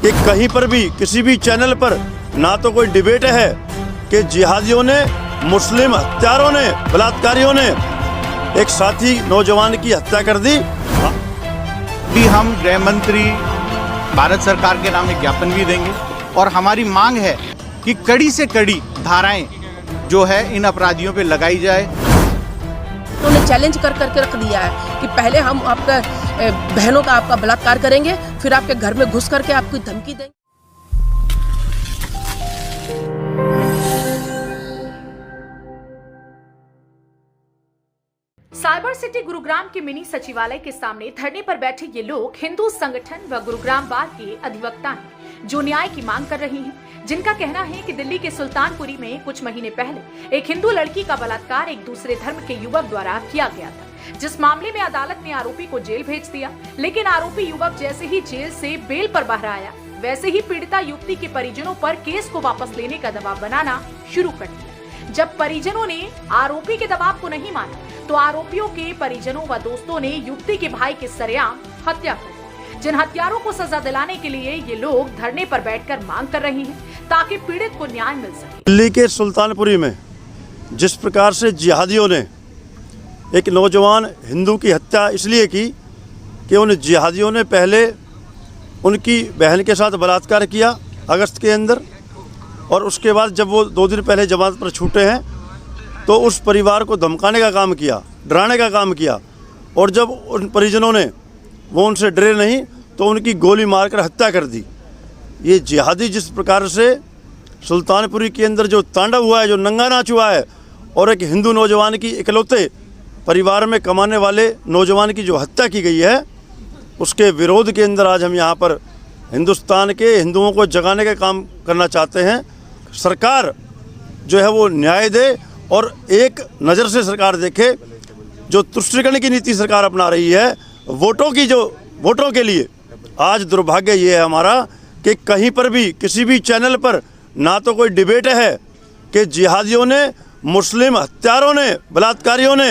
कि कहीं पर भी किसी भी चैनल पर ना तो कोई डिबेट है कि जिहादियों ने, मुस्लिम हत्यारों ने, बलात्कारियों ने एक साथी नौजवान की हत्या कर दी। भी हम गृह मंत्री भारत सरकार के नाम एक ज्ञापन भी देंगे और हमारी मांग है कि कड़ी से कड़ी धाराएं जो है इन अपराधियों पे लगाई जाए। उन्होंने चैलेंज कर करके रख दिया है कि पहले हम आपका बहनों का आपका बलात्कार करेंगे, फिर आपके घर में घुस करके आपको धमकी देंगे। साइबर सिटी गुरुग्राम के मिनी सचिवालय के सामने धरने पर बैठे ये लोग हिंदू संगठन व गुरुग्राम बार के अधिवक्ता हैं, जो न्याय की मांग कर रही हैं, जिनका कहना है कि दिल्ली के सुल्तानपुरी में कुछ महीने पहले एक हिंदू लड़की का बलात्कार एक दूसरे धर्म के युवक द्वारा किया गया था, जिस मामले में अदालत ने आरोपी को जेल भेज दिया। लेकिन आरोपी युवक जैसे ही जेल से बेल पर बाहर आया, वैसे ही पीड़िता युवती के परिजनों पर केस को वापस लेने का दबाव बनाना शुरू कर दिया। जब परिजनों ने आरोपी के दबाव को नहीं माना, तो आरोपियों के परिजनों व दोस्तों ने युवती के भाई की सरेआम हत्या कर दी, जिन हत्यारों को सजा दिलाने के लिए ये लोग धरने पर बैठकर मांग कर रहे हैं ताकि पीड़ित को न्याय मिल सके। दिल्ली के सुल्तानपुरी में जिस प्रकार से जिहादियों ने एक नौजवान हिंदू की हत्या इसलिए की कि उन जिहादियों ने पहले उनकी बहन के साथ बलात्कार किया अगस्त के अंदर, और उसके बाद जब वो 2 दिन पहले जमानत पर छूटे हैं तो उस परिवार को धमकाने का काम किया, डराने का काम किया, और जब उन परिजनों ने वो उनसे डरे नहीं तो उनकी गोली मारकर हत्या कर दी। ये जिहादी जिस प्रकार से सुल्तानपुरी के अंदर जो तांडव हुआ है, जो नंगा नाच हुआ है, और एक हिंदू नौजवान की इकलौते परिवार में कमाने वाले नौजवान की जो हत्या की गई है, उसके विरोध के अंदर आज हम यहाँ पर हिंदुस्तान के हिंदुओं को जगाने का काम करना चाहते हैं। सरकार जो है वो न्याय दे और एक नज़र से सरकार देखे। जो तुष्टिकरण की नीति सरकार अपना रही है वोटों के लिए, आज दुर्भाग्य ये है हमारा कि कहीं पर भी किसी भी चैनल पर ना तो कोई डिबेट है कि जिहादियों ने, मुस्लिम हत्यारों ने, बलात्कारियों ने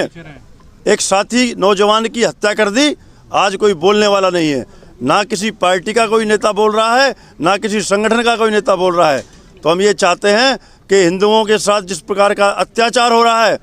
एक साथी नौजवान की हत्या कर दी। आज कोई बोलने वाला नहीं है, ना किसी पार्टी का कोई नेता बोल रहा है, ना किसी संगठन का कोई नेता बोल रहा है। तो हम ये चाहते हैं कि हिंदुओं के साथ जिस प्रकार का अत्याचार हो रहा है,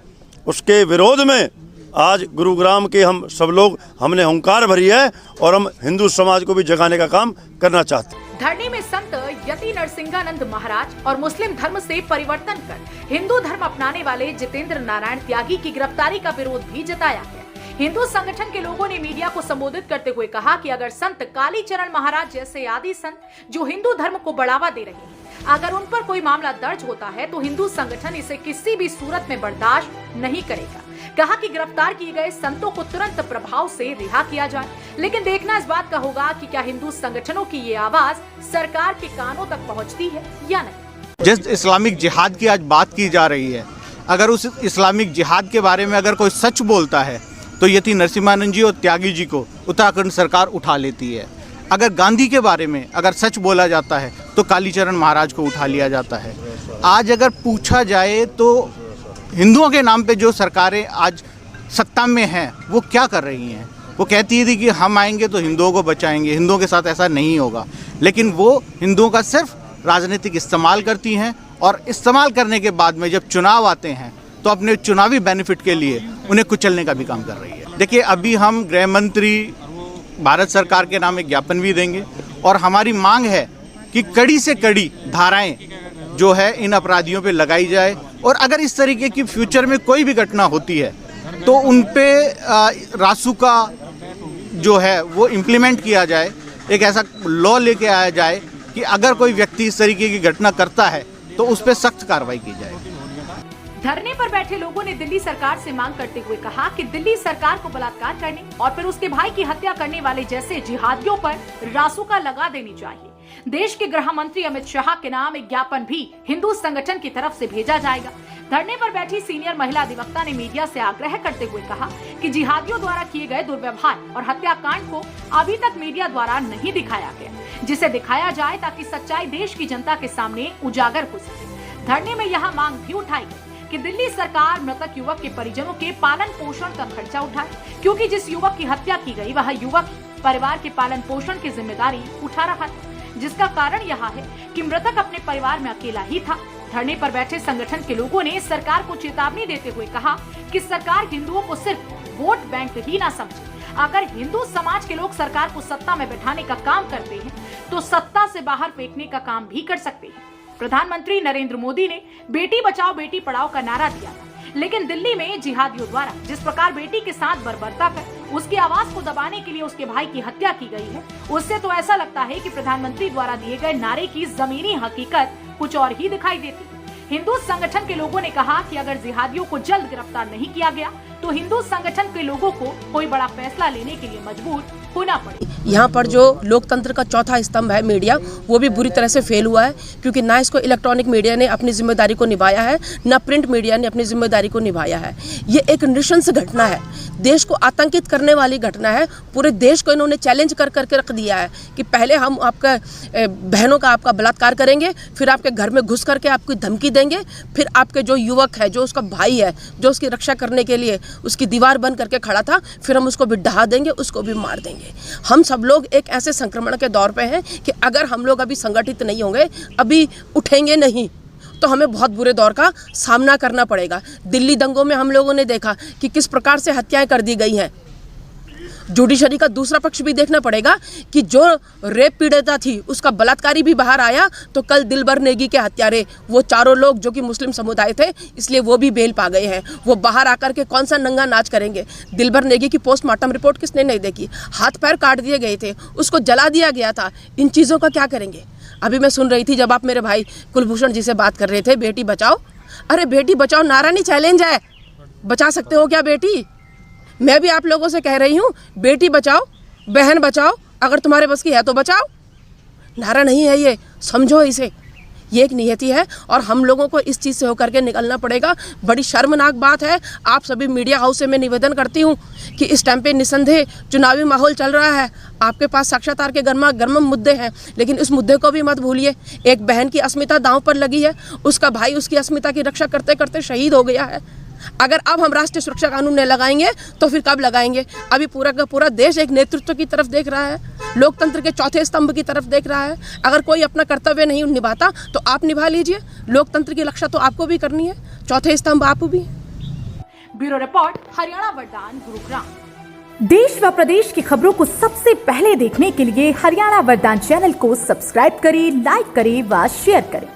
उसके विरोध में आज गुरुग्राम के हम सब लोग हमने हुंकार भरी है और हम हिंदू समाज को भी जगाने का काम करना चाहते हैं। धरने में संत यति नरसिंहानंद महाराज और मुस्लिम धर्म से परिवर्तन कर हिंदू धर्म अपनाने वाले जितेंद्र नारायण त्यागी की गिरफ्तारी का विरोध भी जताया गया। हिंदू संगठन के लोगों ने मीडिया को संबोधित करते हुए कहा कि अगर संत कालीचरण महाराज जैसे आदि संत जो हिंदू धर्म को बढ़ावा दे रहे हैं, अगर उन पर कोई मामला दर्ज होता है तो हिंदू संगठन इसे किसी भी सूरत में बर्दाश्त नहीं करेगा। कहा कि गिरफ्तार किए गए संतों को तुरंत प्रभाव से रिहा किया जाए, लेकिन देखना इस बात का होगा कि क्या हिंदू संगठनों की ये आवाज सरकार के कानों तक पहुंचती है या नहीं। जिस इस्लामिक जिहाद की आज बात की जा रही है, अगर उस इस्लामिक जिहाद के बारे में अगर कोई सच बोलता है तो यति नरसिंहानंद जी और त्यागी जी को उत्तराखंड सरकार उठा लेती है। अगर गांधी के बारे में अगर सच बोला जाता है तो कालीचरण महाराज को उठा लिया जाता है। आज अगर पूछा जाए तो हिंदुओं के नाम पे जो सरकारें आज सत्ता में हैं वो क्या कर रही हैं? वो कहती थी कि हम आएंगे तो हिंदुओं को बचाएंगे, हिंदुओं के साथ ऐसा नहीं होगा, लेकिन वो हिंदुओं का सिर्फ राजनीतिक इस्तेमाल करती हैं और इस्तेमाल करने के बाद में जब चुनाव आते हैं तो अपने चुनावी बेनिफिट के लिए उन्हें कुचलने का भी काम कर रही है। देखिए, अभी हम गृह मंत्री भारत सरकार के नाम एक ज्ञापन भी देंगे और हमारी मांग है कि कड़ी से कड़ी धाराएं जो है इन अपराधियों पे लगाई जाए, और अगर इस तरीके की फ्यूचर में कोई भी घटना होती है तो उन पे रासुका जो है वो इम्प्लीमेंट किया जाए। एक ऐसा लॉ लेके आया जाए कि अगर कोई व्यक्ति इस तरीके की घटना करता है तो उस पर सख्त कार्रवाई की जाए। धरने पर बैठे लोगों ने दिल्ली सरकार से मांग करते हुए कहा कि दिल्ली सरकार को बलात्कार करने और फिर उसके भाई की हत्या करने वाले जैसे जिहादियों पर रासुका लगा देनी चाहिए। देश के गृह मंत्री अमित शाह के नाम एक ज्ञापन भी हिंदू संगठन की तरफ से भेजा जाएगा। धरने पर बैठी सीनियर महिला अधिवक्ता ने मीडिया से आग्रह करते हुए कहा कि जिहादियों द्वारा किए गए दुर्व्यवहार और हत्याकांड को अभी तक मीडिया द्वारा नहीं दिखाया गया, जिसे दिखाया जाए ताकि सच्चाई देश की जनता के सामने उजागर हो सके। धरने में यह मांग भी उठाई गई कि दिल्ली सरकार मृतक युवक के परिजनों के पालन पोषण का खर्चा उठाए, क्योंकि जिस युवक की हत्या की गई वह युवक परिवार के पालन पोषण की जिम्मेदारी उठा रहा था। जिसका कारण यह है कि मृतक अपने परिवार में अकेला ही था। धरने पर बैठे संगठन के लोगों ने सरकार को चेतावनी देते हुए कहा कि सरकार हिंदुओं को सिर्फ वोट बैंक ही ना समझे। अगर हिंदू समाज के लोग सरकार को सत्ता में बैठाने का काम करते हैं तो सत्ता से बाहर फेंकने का काम भी कर सकते हैं। प्रधानमंत्री नरेंद्र मोदी ने बेटी बचाओ बेटी पढ़ाओ का नारा दिया था, लेकिन दिल्ली में जिहादियों द्वारा जिस प्रकार बेटी के साथ बर्बरता कर उसकी आवाज को दबाने के लिए उसके भाई की हत्या की गई है, उससे तो ऐसा लगता है कि प्रधानमंत्री द्वारा दिए गए नारे की जमीनी हकीकत कुछ और ही दिखाई देती है। हिंदू संगठन के लोगों ने कहा कि अगर जिहादियों को जल्द गिरफ्तार नहीं किया गया तो हिंदू संगठन के लोगों को कोई बड़ा फैसला लेने के लिए मजबूर होना पड़े। यहाँ पर जो लोकतंत्र का चौथा स्तंभ है मीडिया, वो भी बुरी तरह से फेल हुआ है, क्योंकि ना इसको इलेक्ट्रॉनिक मीडिया ने अपनी जिम्मेदारी को निभाया है, ना प्रिंट मीडिया ने अपनी जिम्मेदारी को निभाया है। ये एक नृशंस घटना है, देश को आतंकित करने वाली घटना है। पूरे देश को इन्होंने चैलेंज कर करके रख दिया है कि पहले हम आपका बहनों का आपका बलात्कार करेंगे, फिर आपके घर में घुस करके आपकी धमकी देंगे, फिर आपके जो युवक है, जो उसका भाई है, जो उसकी रक्षा करने के लिए उसकी दीवार बन करके खड़ा था, फिर हम उसको भी ढहा देंगे, उसको भी मार देंगे। हम सब लोग एक ऐसे संक्रमण के दौर पे हैं कि अगर हम लोग अभी संगठित नहीं होंगे, अभी उठेंगे नहीं, तो हमें बहुत बुरे दौर का सामना करना पड़ेगा। दिल्ली दंगों में हम लोगों ने देखा कि किस प्रकार से हत्याएं कर दी गई हैं। जुडिशरी का दूसरा पक्ष भी देखना पड़ेगा कि जो रेप पीड़िता थी उसका बलात्कारी भी बाहर आया, तो कल दिलबर नेगी के हत्यारे वो चारों लोग जो कि मुस्लिम समुदाय थे, इसलिए वो भी बेल पा गए हैं। वो बाहर आकर के कौन सा नंगा नाच करेंगे। दिलबर नेगी की पोस्टमार्टम रिपोर्ट किसने नहीं देखी? हाथ पैर काट दिए गए थे, उसको जला दिया गया था। इन चीज़ों का क्या करेंगे? अभी मैं सुन रही थी जब आप मेरे भाई कुलभूषण जी से बात कर रहे थे, बेटी बचाओ। अरे बेटी बचाओ नारा नहीं, चैलेंज है। बचा सकते हो क्या बेटी? मैं भी आप लोगों से कह रही हूँ, बेटी बचाओ, बहन बचाओ, अगर तुम्हारे बस की है तो बचाओ। नारा नहीं है ये, समझो इसे। ये एक नियति है और हम लोगों को इस चीज़ से होकर के निकलना पड़ेगा। बड़ी शर्मनाक बात है। आप सभी मीडिया हाउस से मैं निवेदन करती हूँ कि इस टाइम पे निसंदेह चुनावी माहौल चल रहा है, आपके पास साक्षात्कार के गर्म मुद्दे हैं, लेकिन इस मुद्दे को भी मत भूलिए। एक बहन की अस्मिता दांव पर लगी है, उसका भाई उसकी अस्मिता की रक्षा करते करते शहीद हो गया है। अगर अब हम राष्ट्रीय सुरक्षा कानून नहीं लगाएंगे तो फिर कब लगाएंगे? अभी पूरा का पूरा देश एक नेतृत्व की तरफ देख रहा है, लोकतंत्र के चौथे स्तंभ की तरफ देख रहा है। अगर कोई अपना कर्तव्य नहीं निभाता तो आप निभा लीजिए। लोकतंत्र की रक्षा तो आपको भी करनी है, चौथे स्तंभ आप भी। ब्यूरो रिपोर्ट, हरियाणा वरदान, गुरुग्राम। देश व प्रदेश की खबरों को सबसे पहले देखने के लिए हरियाणा वरदान चैनल को सब्सक्राइब करें, लाइक करें व शेयर करें।